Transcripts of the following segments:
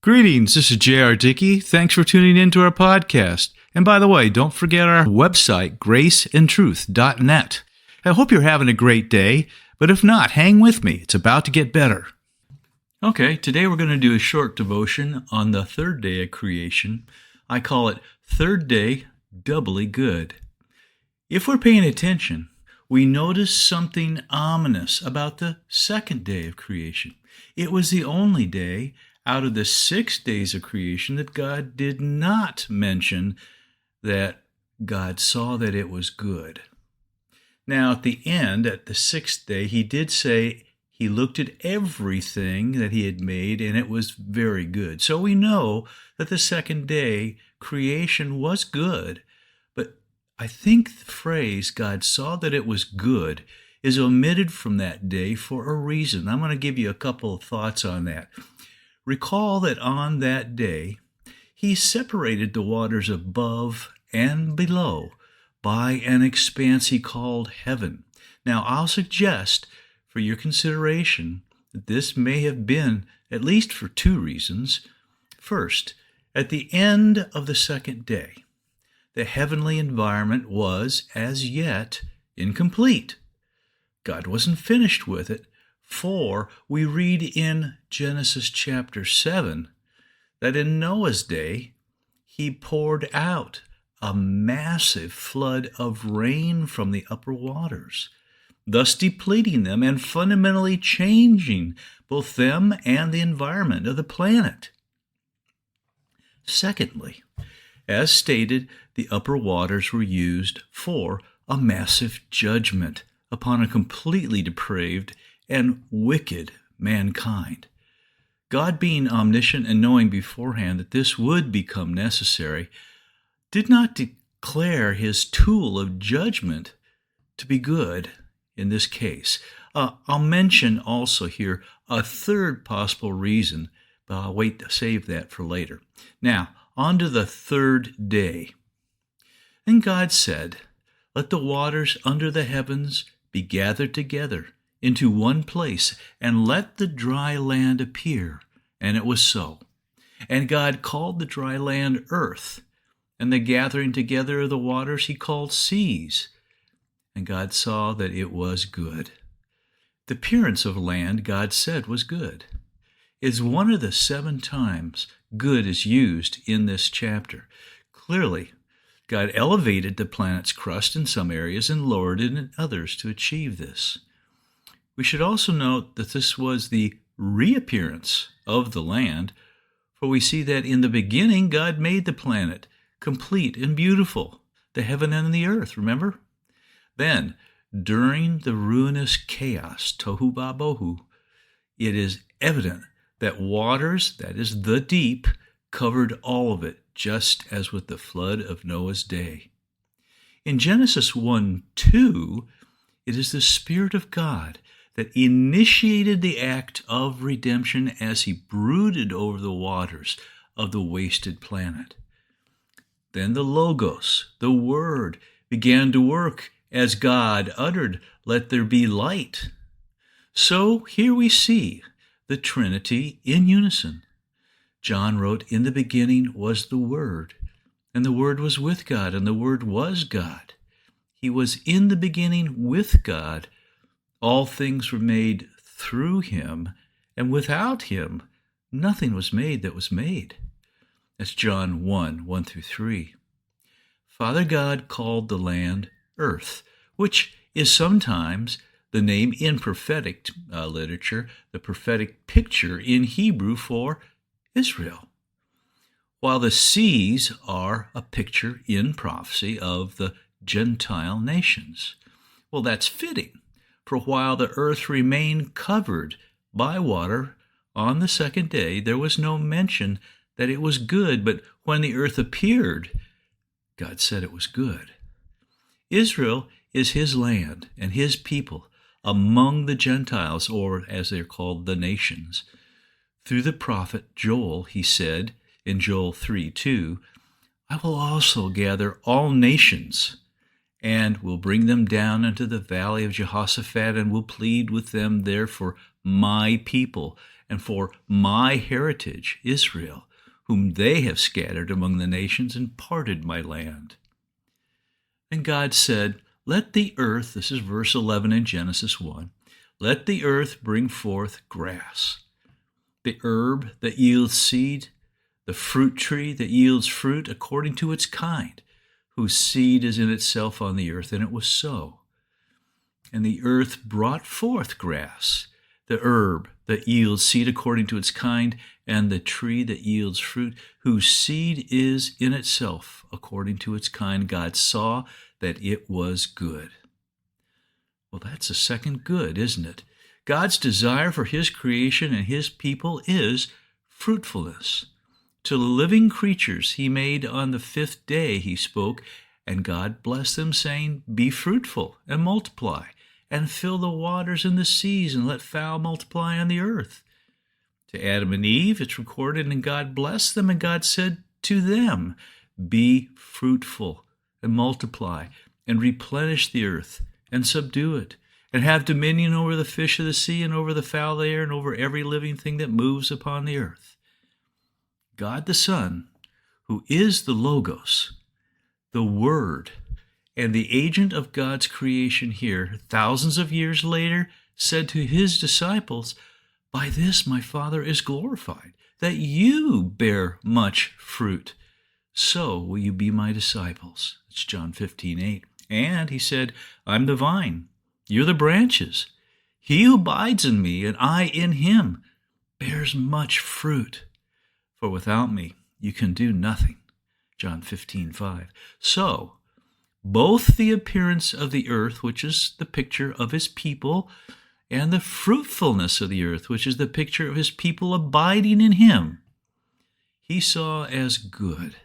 Greetings, this is J.R. Dickey. Thanks for tuning in to our podcast. And by the way, don't forget our website, graceandtruth.net. I hope you're having a great day, but if not, hang with me. It's about to get better. Okay, today we're going to do a short devotion on the third day of creation. I call it Third Day, Doubly Good. If we're paying attention, we notice something ominous about the second day of creation. It was the only day out of the 6 days of creation that God did not mention that God saw that it was good. Now, at the end, at the sixth day, he did say he looked at everything that he had made, and it was very good. So we know that the second day, creation was good, but I think the phrase, God saw that it was good, is omitted from that day for a reason. I'm going to give you a couple of thoughts on that. Recall that on that day, he separated the waters above and below by an expanse he called heaven. Now, I'll suggest for your consideration that this may have been at least for two reasons. First, at the end of the second day, the heavenly environment was as yet incomplete. God wasn't finished with it. For we read in Genesis chapter 7 that in Noah's day, he poured out a massive flood of rain from the upper waters, thus depleting them and fundamentally changing both them and the environment of the planet. Secondly, as stated, the upper waters were used for a massive judgment upon a completely depraved and wicked mankind. God, being omniscient and knowing beforehand that this would become necessary, did not declare his tool of judgment to be good in this case. I'll mention also here a third possible reason, but I'll wait to save that for later. Now, on to the third day. Then God said, "Let the waters under the heavens be gathered together into one place, and let the dry land appear." And it was so. And God called the dry land earth, and the gathering together of the waters he called seas. And God saw that it was good. The appearance of land, God said, was good. Is one of the 7 times good is used in this chapter. Clearly, God elevated the planet's crust in some areas and lowered it in others to achieve this. We should also note that this was the reappearance of the land, for we see that in the beginning God made the planet complete and beautiful, the heaven and the earth, remember? Then, during the ruinous chaos, tohu babohu, it is evident that waters, that is the deep, covered all of it, just as with the flood of Noah's day. In Genesis 1:2, it is the Spirit of God that initiated the act of redemption as he brooded over the waters of the wasted planet. Then the Logos, the Word, began to work as God uttered, "Let there be light." So here we see the Trinity in unison. John wrote, "In the beginning was the Word, and the Word was with God, and the Word was God." He was in the beginning with God. All things were made through him, and without him, nothing was made that was made. That's John 1:1-3. Father God called the land earth, which is sometimes the name in prophetic literature, the prophetic picture in Hebrew for Israel, while the seas are a picture in prophecy of the Gentile nations. Well, that's fitting. For while the earth remained covered by water on the second day, there was no mention that it was good, but when the earth appeared, God said it was good. Israel is his land and his people among the Gentiles, or as they're called, the nations. Through the prophet Joel, he said in Joel 3:2, "I will also gather all nations and will bring them down into the valley of Jehoshaphat, and will plead with them there for my people, and for my heritage, Israel, whom they have scattered among the nations and parted my land. And God said, let the earth, this is verse 11 in Genesis 1, let the earth bring forth grass, the herb that yields seed, the fruit tree that yields fruit according to its kind, whose seed is in itself on the earth. And it was so. And the earth brought forth grass, the herb that yields seed according to its kind, and the tree that yields fruit, whose seed is in itself according to its kind. God saw that it was good. Well, that's a second good, isn't it? God's desire for his creation and his people is fruitfulness. To the living creatures he made on the fifth day he spoke, and God blessed them, saying, be fruitful and multiply, and fill the waters and the seas, and let fowl multiply on the earth. To Adam and Eve, it's recorded, and God blessed them, and God said to them, be fruitful and multiply, and replenish the earth, and subdue it, and have dominion over the fish of the sea, and over the fowl of the air, and over every living thing that moves upon the earth. God the Son, who is the Logos, the Word, and the agent of God's creation here, thousands of years later, said to his disciples, by this my Father is glorified, that you bear much fruit. So will you be my disciples. It's John 15:8. And he said, I'm the vine, you're the branches. He who abides in me, and I in him, bears much fruit. For without me, you can do nothing. John 15:5. So, both the appearance of the earth, which is the picture of his people, and the fruitfulness of the earth, which is the picture of his people abiding in him, he saw as good,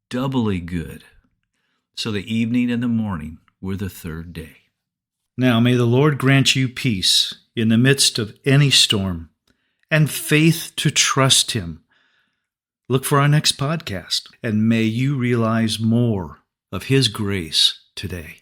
doubly good. So the evening and the morning were the third day. Now may the Lord grant you peace in the midst of any storm, and faith to trust him. Look for our next podcast, and may you realize more of his grace today.